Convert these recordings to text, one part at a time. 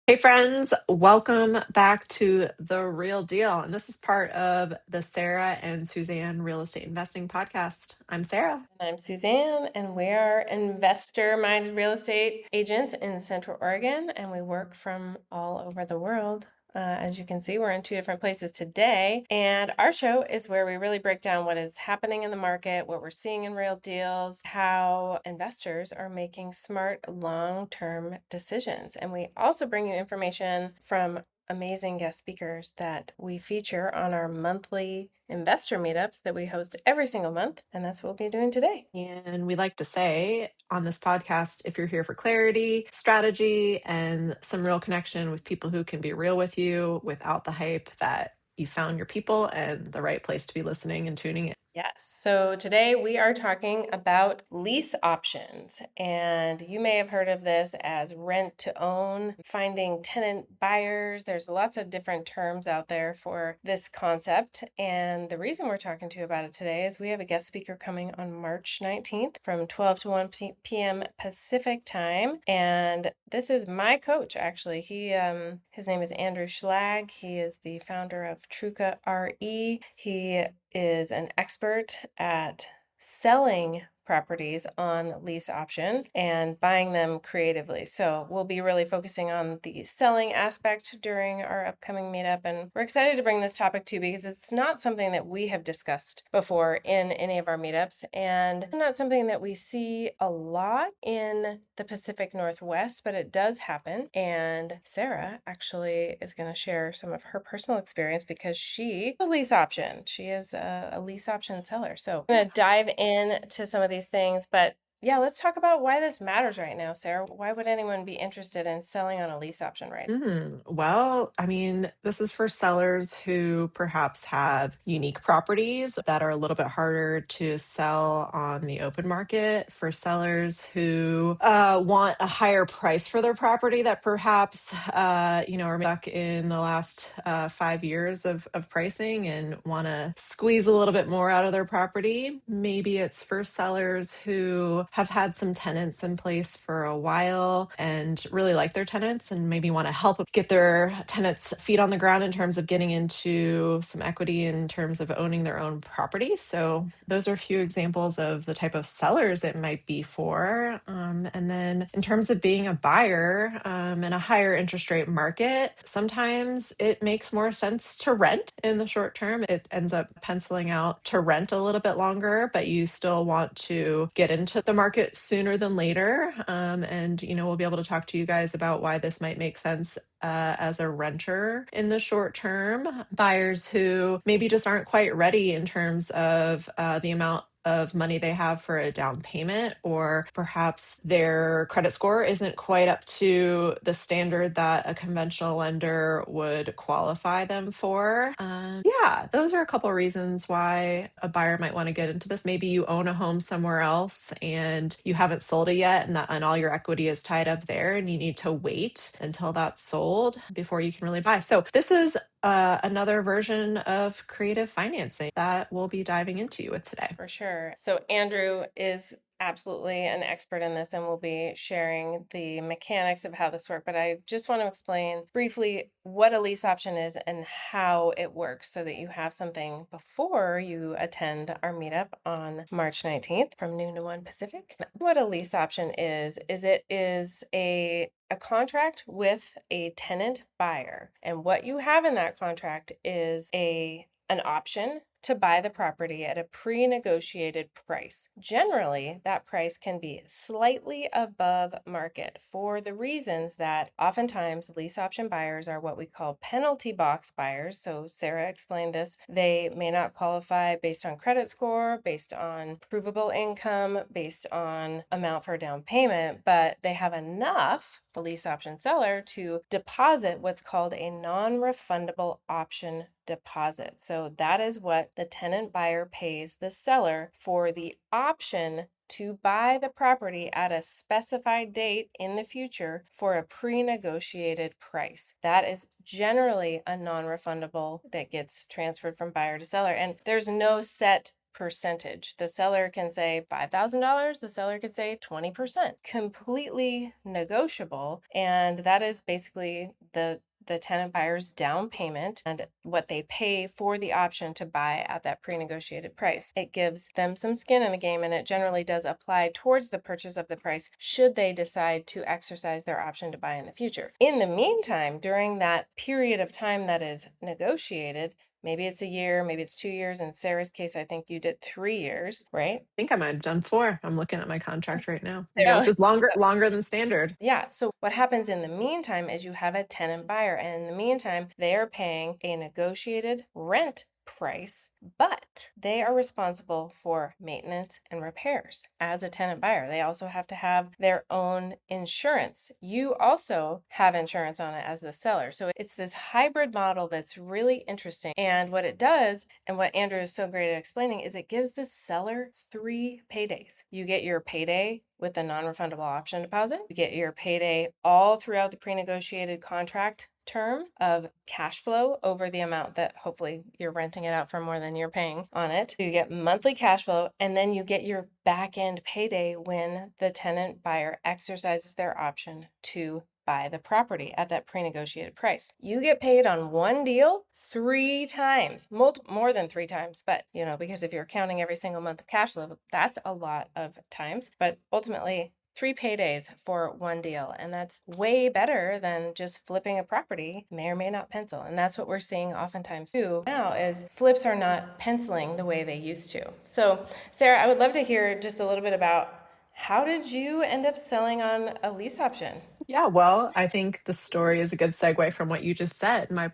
Hey friends, welcome back to The Real Deal. And this is part of the Sarah and Suzanne Real Estate Investing Podcast. I'm Sarah. I'm Suzanne, and we are investor-minded real estate agents in Central Oregon, and we work from all over the world. As you can see, we're in two different places today, and our show is where we really break down what is happening in the market, what we're seeing in real deals, how investors are making smart long-term decisions. And we also bring you information from amazing guest speakers that we feature on our monthly investor meetups that we host every single month. And that's what we'll be doing today. And we like to say on this podcast, if you're here for clarity, strategy, and some real connection with people who can be real with you without the hype, that you found your people and the right place to be listening and tuning in. Yes. So today we are talking about lease options. And you may have heard of this as rent to own, finding tenant buyers. There's lots of different terms out there for this concept. And the reason we're talking to you about it today is we have a guest speaker coming on March 19th from 12 to 1 p.m. Pacific time. And this is my coach, actually. His name is Andrew Schlag. He is the founder of Truca RE. He is an expert at selling properties on lease option and buying them creatively. So we'll be really focusing on the selling aspect during our upcoming meetup. And we're excited to bring this topic to you because it's not something that we have discussed before in any of our meetups, and not something that we see a lot in the Pacific Northwest, but it does happen. And Sarah actually is going to share some of her personal experience because she is a lease option. She is a lease option seller. So I'm going to dive into some of these things, but yeah, let's talk about why this matters right now, Sarah. Why would anyone be interested in selling on a lease option right now? Well, I mean, this is for sellers who perhaps have unique properties that are a little bit harder to sell on the open market, for sellers who want a higher price for their property that perhaps, are stuck in the last 5 years of pricing and want to squeeze a little bit more out of their property. Maybe it's for sellers who have had some tenants in place for a while and really like their tenants and maybe want to help get their tenants' feet on the ground in terms of getting into some equity in terms of owning their own property. So those are a few examples of the type of sellers it might be for. And then in terms of being a buyer in a higher interest rate market, sometimes it makes more sense to rent in the short term. It ends up penciling out to rent a little bit longer, but you still want to get into the market sooner than later. And we'll be able to talk to you guys about why this might make sense as a renter in the short term. Buyers who maybe just aren't quite ready in terms of the amount of money they have for a down payment, or perhaps their credit score isn't quite up to the standard that a conventional lender would qualify them for. Yeah, those are a couple reasons why a buyer might want to get into this. Maybe you own a home somewhere else and you haven't sold it yet, and all your equity is tied up there, and you need to wait until that's sold before you can really buy. So this is another version of creative financing that we'll be diving into with today. For sure. So Andrew is absolutely an expert in this and will be sharing the mechanics of how this works. But I just want to explain briefly what a lease option is and how it works so that you have something before you attend our meetup on March 19th from noon to 1 Pacific. What a lease option is it is a contract with a tenant buyer. And what you have in that contract is an option to buy the property at a pre-negotiated price. Generally, that price can be slightly above market for the reasons that oftentimes lease option buyers are what we call penalty box buyers. So Sarah explained this. They may not qualify based on credit score, based on provable income, based on amount for a down payment, but they have enough, the lease option seller, to deposit what's called a non-refundable option deposit. So that is what the tenant buyer pays the seller for the option to buy the property at a specified date in the future for a pre-negotiated price. That is generally a non-refundable that gets transferred from buyer to seller. And there's no set percentage. The seller can say $5,000, the seller could say 20%. Completely negotiable. And that is basically the tenant buyer's down payment and what they pay for the option to buy at that pre-negotiated price. It gives them some skin in the game, and it generally does apply towards the purchase of the price should they decide to exercise their option to buy in the future. In the meantime, during that period of time that is negotiated, maybe it's a year, maybe it's 2 years. In Sarah's case, I think you did 3 years, right? I think I might have done 4. I'm looking at my contract right now. Yeah, So which is longer than standard. yeah, so what happens in the meantime is you have a tenant buyer, and in the meantime, they are paying a negotiated rent price, but they are responsible for maintenance and repairs as a tenant buyer. They also have to have their own insurance. You also have insurance on it as the seller. So it's this hybrid model that's really interesting. And what it does, and what Andrew is so great at explaining, is it gives the seller 3 paydays. You get your payday with a non-refundable option deposit. You get your payday all throughout the pre-negotiated contract term of cash flow over the amount that hopefully you're renting it out for more than you're paying on it. You get monthly cash flow, and then you get your back end payday when the tenant buyer exercises their option to buy the property at that pre-negotiated price. You get paid on one deal 3 times, more than 3 times, but because if you're counting every single month of cash flow, that's a lot of times, but ultimately 3 paydays for one deal. And that's way better than just flipping a property, may or may not pencil. And that's what we're seeing oftentimes too now, is flips are not penciling the way they used to. So Sarah, I would love to hear just a little bit about how did you end up selling on a lease option? Yeah, well, I think the story is a good segue from what you just said. My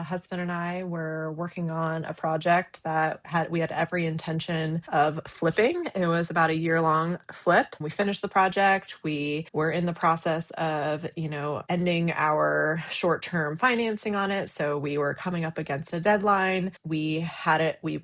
husband and I were working on a project that we had every intention of flipping. It was about a year-long flip. We finished the project. We were in the process of, ending our short-term financing on it. So we were coming up against a deadline. We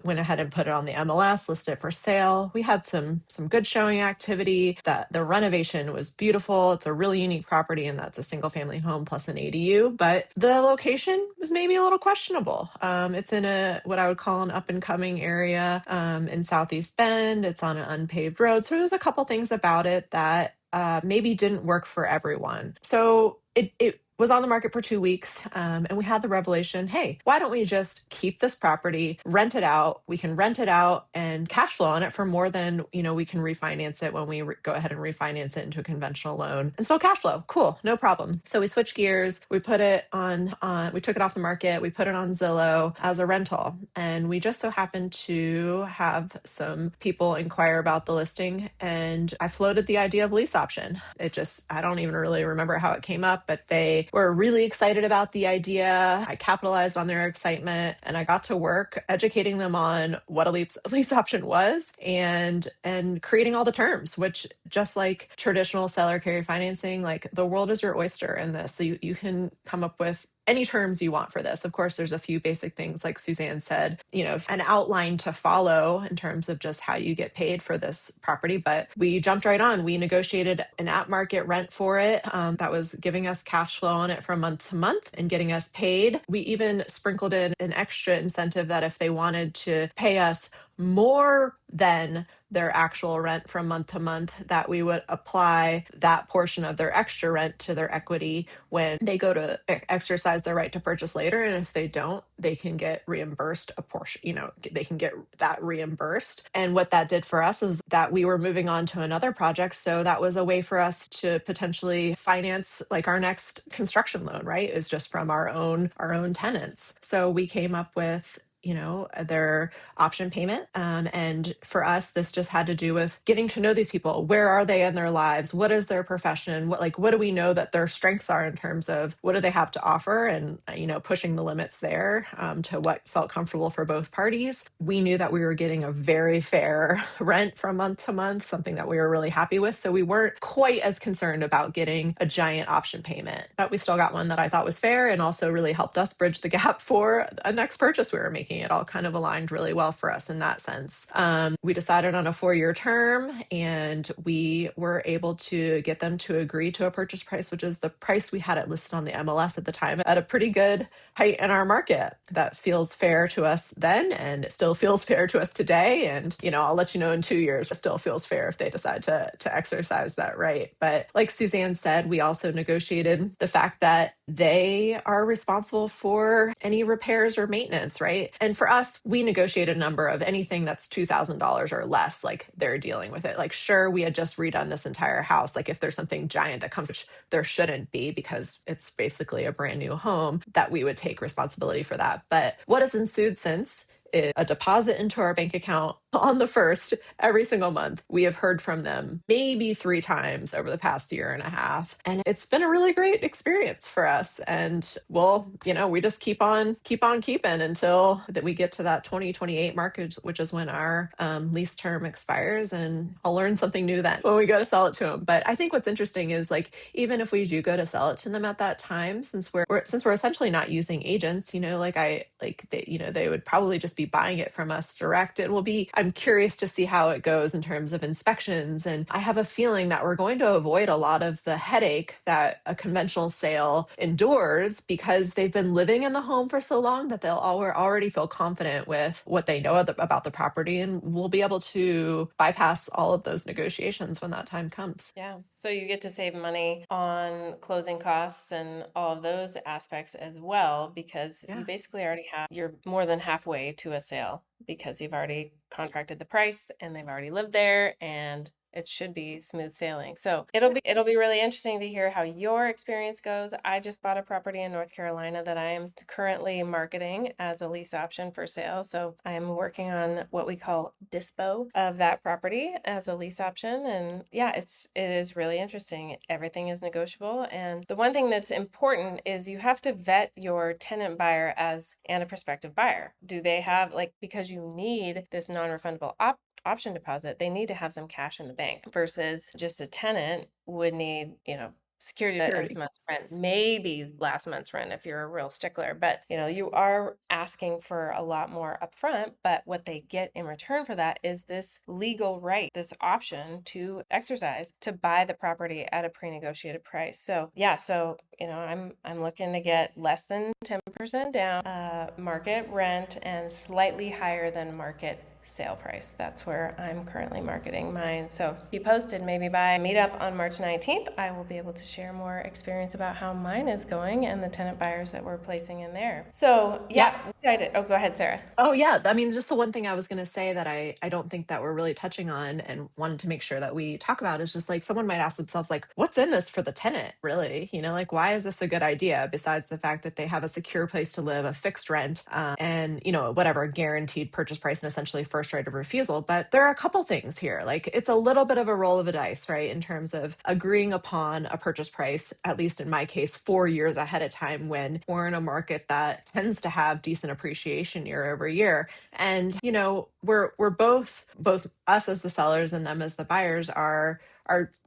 went ahead and put it on the MLS, listed it for sale. We had some good showing activity. That the renovation was beautiful. It's a really unique property, and that's a single family home plus an ADU, but the location was maybe a little questionable. It's in what I would call an up and coming area in Southeast Bend. It's on an unpaved road. So there's a couple things about it that maybe didn't work for everyone. So it was on the market for 2 weeks, and we had the revelation, hey, why don't we just keep this property, rent it out? We can rent it out and cash flow on it for more than, we can refinance it when we go ahead and refinance it into a conventional loan and still cash flow. Cool, no problem. So we switched gears. We put it on, we took it off the market. We put it on Zillow as a rental. And we just so happened to have some people inquire about the listing, and I floated the idea of lease option. I don't even really remember how it came up, but they were really excited about the idea. I capitalized on their excitement, and I got to work educating them on what a lease option was and creating all the terms, which, just like traditional seller carry financing, like, the world is your oyster in this. So you can come up with any terms you want for this. Of course, there's a few basic things, like Suzanne said, an outline to follow in terms of just how you get paid for this property. But we jumped right on. We negotiated an at-market rent for it that was giving us cash flow on it from month to month and getting us paid. We even sprinkled in an extra incentive that if they wanted to pay us more than their actual rent from month to month, that we would apply that portion of their extra rent to their equity when they go to exercise their right to purchase later. And if they don't, they can get reimbursed a portion, they can get that reimbursed. And what that did for us is that we were moving on to another project. So that was a way for us to potentially finance, like, our next construction loan, right? Is just from our own tenants. So we came up with their option payment. And for us, this just had to do with getting to know these people. Where are they in their lives? What is their profession? What do we know that their strengths are in terms of what do they have to offer? And, pushing the limits there to what felt comfortable for both parties. We knew that we were getting a very fair rent from month to month, something that we were really happy with. So we weren't quite as concerned about getting a giant option payment, but we still got one that I thought was fair and also really helped us bridge the gap for a next purchase we were making. speaking, it all kind of aligned really well for us in that sense. We decided on a 4-year term, and we were able to get them to agree to a purchase price, which is the price we had it listed on the MLS at the time, at a pretty good height in our market. That feels fair to us then, and it still feels fair to us today. And, I'll let you know in 2 years, it still feels fair if they decide to exercise that right. But like Suzanne said, we also negotiated the fact that they are responsible for any repairs or maintenance, right? And for us, we negotiated a number of anything that's $2,000 or less, like they're dealing with it. Like, sure, we had just redone this entire house. Like, if there's something giant that comes, which there shouldn't be because it's basically a brand new home, that we would take responsibility for that. But what has ensued since is a deposit into our bank account on the first every single month. We have heard from them maybe 3 times over the past year and a half. And it's been a really great experience for us. And we just keep on keeping until that we get to that 2028 mark, which is when our lease term expires. And I'll learn something new then when we go to sell it to them. But I think what's interesting is, like, even if we do go to sell it to them at that time, since we're essentially not using agents, they would probably just be buying it from us direct. I'm curious to see how it goes in terms of inspections. And I have a feeling that we're going to avoid a lot of the headache that a conventional sale endures, because they've been living in the home for so long that they'll already feel confident with what they know about the property. And we'll be able to bypass all of those negotiations when that time comes. Yeah. So you get to save money on closing costs and all of those aspects as well, because you Yeah. basically already you're more than halfway to a sale because you've already contracted the price and they've already lived there, and it should be smooth sailing. So it'll be really interesting to hear how your experience goes. I just bought a property in North Carolina that I am currently marketing as a lease option for sale. So I am working on what we call dispo of that property as a lease option. And yeah, it is really interesting. Everything is negotiable. And the one thing that's important is you have to vet your tenant buyer and a prospective buyer. Do they have, because you need this non-refundable option deposit, they need to have some cash in the bank versus just a tenant would need, security every Security. month's rent, maybe last month's rent if you're a real stickler. But, you are asking for a lot more upfront, but what they get in return for that is this legal right, this option to exercise to buy the property at a pre-negotiated price. So yeah, I'm looking to get less than 10% down, market rent, and slightly higher than market sale price. That's where I'm currently marketing mine. So be posted, maybe by meetup on March 19th, I will be able to share more experience about how mine is going and the tenant buyers that we're placing in there. So Yeah. yeah, excited. Oh, go ahead, Sarah. Oh, yeah. I mean, just the one thing I was going to say that I don't think that we're really touching on and wanted to make sure that we talk about is just, like, someone might ask themselves, like, what's in this for the tenant, really? Like, why is this a good idea besides the fact that they have a secure place to live, a fixed rent, and, whatever, guaranteed purchase price and essentially first right of refusal. But there are a couple things here. Like, it's a little bit of a roll of a dice, right? In terms of agreeing upon a purchase price, at least in my case, 4 years ahead of time, when we're in a market that tends to have decent appreciation year over year. And, we're both us as the sellers and them as the buyers are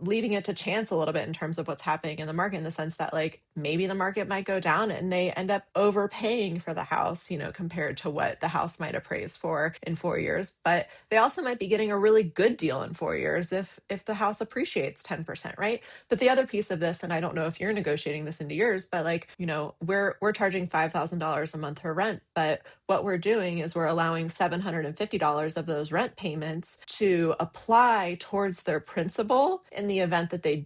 leaving it to chance a little bit in terms of what's happening in the market, in the sense that, like, maybe the market might go down and they end up overpaying for the house, compared to what the house might appraise for in 4 years. But they also might be getting a really good deal in 4 years if the house appreciates 10%, right? But the other piece of this, and I don't know if you're negotiating this into yours, but, like, we're charging $5,000 a month for rent, but what we're doing is we're allowing $750 of those rent payments to apply towards their principal in the event that they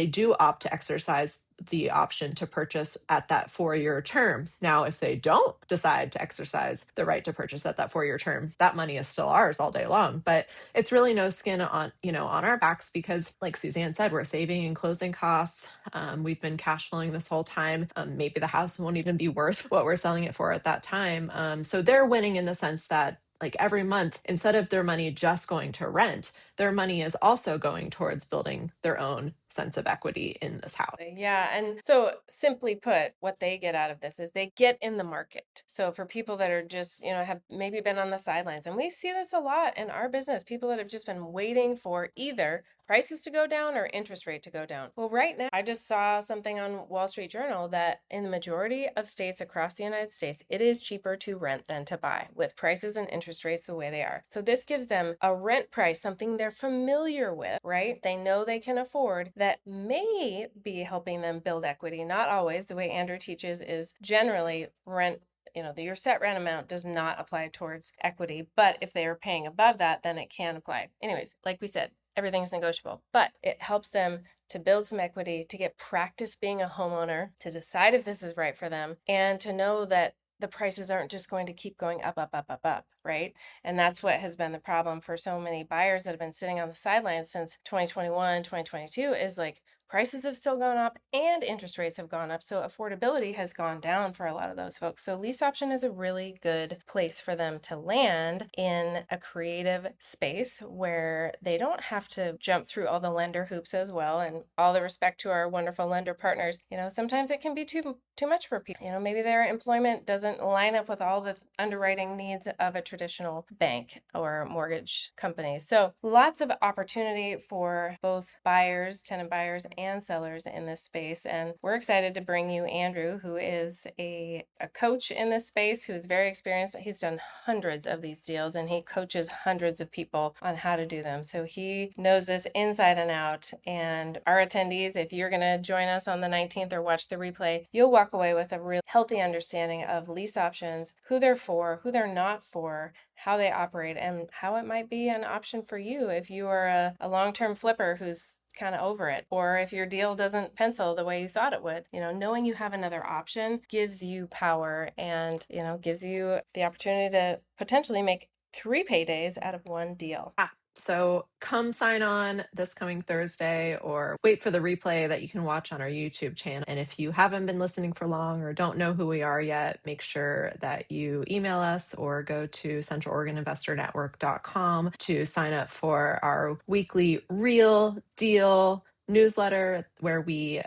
do opt to exercise the option to purchase at that 4-year term. Now, if they don't decide to exercise the right to purchase at that 4-year term, that money is still ours all day long. But it's really no skin on our backs, because, like Suzanne said, we're saving in closing costs. We've been cash flowing this whole time. Maybe the house won't even be worth what we're selling it for at that time. So they're winning in the sense that, like, every month, instead of their money just going to rent, their money is also going towards building their own sense of equity in this house. Yeah. And so, simply put, what they get out of this is they get in the market. So, for people that are just, have maybe been on the sidelines, and we see this a lot in our business, people that have just been waiting for either prices to go down or interest rate to go down. Well, right now, I just saw something on Wall Street Journal that in the majority of states across the United States, it is cheaper to rent than to buy with prices and interest rates the way they are. So this gives them a rent price, something they're familiar with, right? They know they can afford, that may be helping them build equity. Not always. The way Andrew teaches is generally rent, your set rent amount does not apply towards equity, but if they are paying above that, then it can apply. Anyways, like we said, everything's negotiable, but it helps them to build some equity, to get practice being a homeowner, to decide if this is right for them, and to know that the prices aren't just going to keep going up, up, up, up, up, right? And that's what has been the problem for so many buyers that have been sitting on the sidelines since 2021, 2022, is like prices have still gone up and interest rates have gone up. So affordability has gone down for a lot of those folks. So lease option is a really good place for them to land in a creative space where they don't have to jump through all the lender hoops as well. And all the respect to our wonderful lender partners, sometimes it can be too much for people. Maybe their employment doesn't line up with all the underwriting needs of a traditional bank or mortgage company. So lots of opportunity for both buyers, tenant buyers, and sellers in this space. And we're excited to bring you Andrew, who is a coach in this space, who is very experienced. He's done hundreds of these deals and he coaches hundreds of people on how to do them. So he knows this inside and out. And our attendees, if you're going to join us on the 19th or watch the replay, you'll walk away with a real healthy understanding of lease options, who they're for, who they're not for, how they operate, and how it might be an option for you if you are a long-term flipper who's kind of over it, or if your deal doesn't pencil the way you thought it would. Knowing you have another option gives you power and, gives you the opportunity to potentially make 3 paydays out of one deal. So come sign on this coming Thursday or wait for the replay that you can watch on our YouTube channel. And if you haven't been listening for long or don't know who we are yet, make sure that you email us or go to centraloregoninvestornetwork.com to sign up for our weekly Real Deal newsletter, where we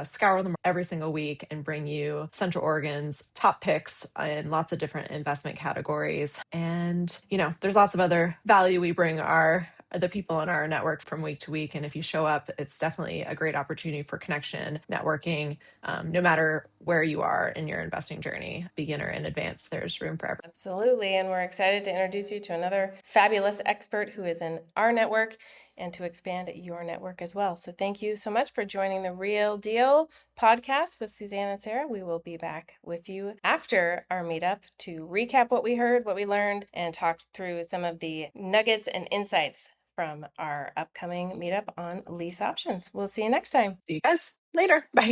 scour them every single week and bring you Central Oregon's top picks in lots of different investment categories. And, there's lots of other value we bring the people in our network from week to week. And if you show up, it's definitely a great opportunity for connection, networking, no matter where you are in your investing journey, beginner and advanced, there's room for everyone. Absolutely. And we're excited to introduce you to another fabulous expert who is in our network and to expand your network as well. So thank you so much for joining the Real Deal podcast with Suzanne and Sarah. We will be back with you after our meetup to recap what we heard, what we learned, and talk through some of the nuggets and insights from our upcoming meetup on lease options. We'll see you next time. See you guys later. Bye.